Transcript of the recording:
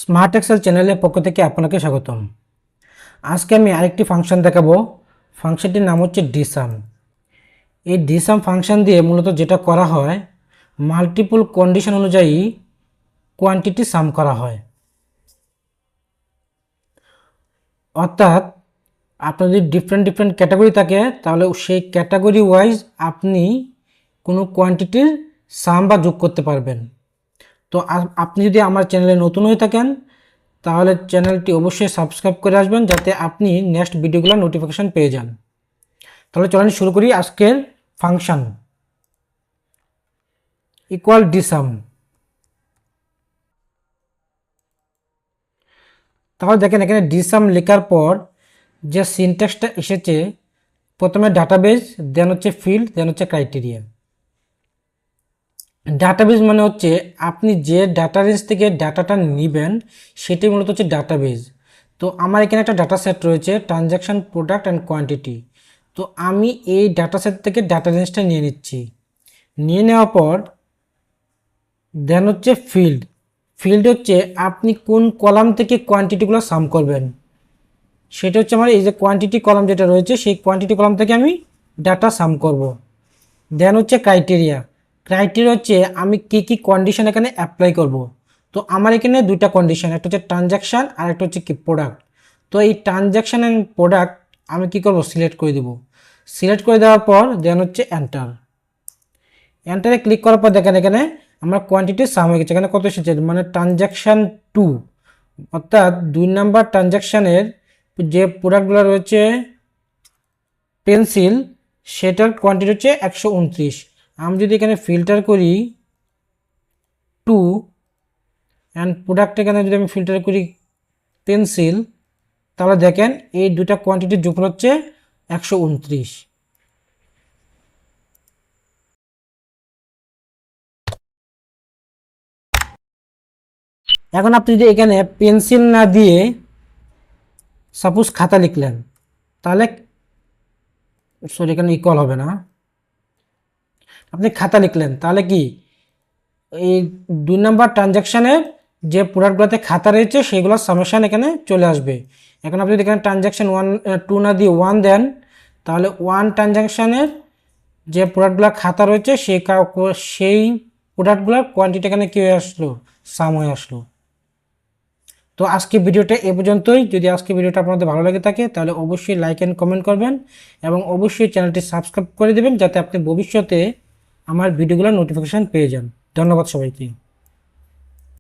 Smart Excel চ্যানেলের পক্ষ থেকে আপনাকে স্বাগতম। আজকে আমি আরেকটি ফাংশন দেখাবো। ফাংশনটির নাম হচ্ছে ডিসাম। এই ডিসাম ফাংশন দিয়ে মূলত যেটা করা হয়, মাল্টিপল কন্ডিশন অনুযায়ী কোয়ান্টিটি সাম করা হয়। অর্থাৎ আপনার যদি ডিফারেন্ট ক্যাটাগরি থাকে, তাহলে সেই ক্যাটাগরি ওয়াইজ আপনি কোনো কোয়ান্টিটির সাম বা যোগ করতে পারবেন। তো আপনি যদি আমার চ্যানেলে নতুন হয়ে থাকেন, তাহলে চ্যানেলটি অবশ্যই সাবস্ক্রাইব করে আসবেন, যাতে আপনি নেক্সট ভিডিওগুলোর নোটিফিকেশান পেয়ে যান। তাহলে চলেন শুরু করি আজকের ফাংশন। ইকুয়াল ডিসাম। তাহলে দেখেন এখানে ডিসাম লেখার পর যে সিনট্যাক্সটা এসেছে, প্রথমে ডাটাবেজ, দেন হচ্ছে ফিল্ড, দেন হচ্ছে ক্রাইটেরিয়া। ডাটাবেজ মানে হচ্ছে আপনি যে ডাটা রেঞ্জ থেকে ডাটাটা নেবেন, সেটাই মূলত হচ্ছে ডাটাবেজ। তো আমার এখানে একটা ডাটা সেট রয়েছে, ট্রানজ্যাকশান, প্রোডাক্ট অ্যান্ড কোয়ান্টিটি। তো আমি এই ডাটা সেট থেকে ডাটা রেঞ্জটা নিয়ে নিচ্ছি। নিয়ে নেওয়ার পর দেন হচ্ছে ফিল্ড। ফিল্ড হচ্ছে আপনি কোন কলাম থেকে কোয়ান্টিটিগুলো সাম করবেন, সেটা হচ্ছে আমার এই যে কোয়ান্টিটি কলাম যেটা রয়েছে, সেই কোয়ান্টিটি কলাম থেকে আমি ডাটা সাম করব। দেন হচ্ছে ক্রাইটেরিয়া। ক্রাইটেরিয়া হচ্ছে আমি কী কন্ডিশন এখানে অ্যাপ্লাই করব। তো আমার এখানে দুইটা কন্ডিশন, একটা হচ্ছে ট্রানজ্যাকশান আর একটা হচ্ছে কি প্রোডাক্ট। তো এই ট্রানজ্যাকশান অ্যান্ড প্রোডাক্ট আমি কি করব, সিলেক্ট করে দেব। সিলেক্ট করে দেওয়ার পর দেন হচ্ছে এন্টার। এন্টারে ক্লিক করার পর দেখেন এখানে আমার কোয়ান্টিটি সাম হয়ে গেছে। এখানে কত এসেছে, মানে ট্রানজ্যাকশান 2, অর্থাৎ 2 নাম্বার ট্রানজ্যাকশানের যে প্রোডাক্টগুলো রয়েছে পেন্সিল, সেটার কোয়ান্টিটি হচ্ছে 129। আমি যদি এখানে ফিল্টার করি 2 অ্যান্ড প্রোডাক্ট, এখানে যদি আমি ফিল্টার করি পেন্সিল, তাহলে দেখেন এই দুটা কোয়ান্টিটির যোগফল হচ্ছে 129। এখন আপনি যদি এখানে পেন্সিল না দিয়ে সাপোজ খাতা লিখলেন, তাহলে সরি এখানে ইকুয়াল হবে না। আপনি খাতা লিখলেন, তাহলে কি এই 2 নাম্বার ট্রানজ্যাকশানের যে প্রোডাক্টগুলোতে খাতা রয়েছে সেগুলোর সামেশন এখানে চলে আসবে। এখন আপনি যদি এখানে ট্রানজ্যাকশান 2 না দিয়ে 1 দেন, তাহলে 1 ট্রানজ্যাকশানের যে প্রোডাক্টগুলো খাতা রয়েছে সেই প্রোডাক্টগুলোর কোয়ান্টিটি এখানে কী হয়ে আসলো, সাম হয়ে আসলো। তো আজকে ভিডিওটা এ পর্যন্তই। যদি আজকে ভিডিওটা আপনাদের ভালো লেগে থাকে, তাহলে অবশ্যই লাইক অ্যান্ড কমেন্ট করবেন এবং অবশ্যই চ্যানেলটি সাবস্ক্রাইব করে দেবেন, যাতে আপনি ভবিষ্যতে আমার ভিডিওগুলোর নোটিফিকেশান পেয়ে যান। ধন্যবাদ সবাইকে।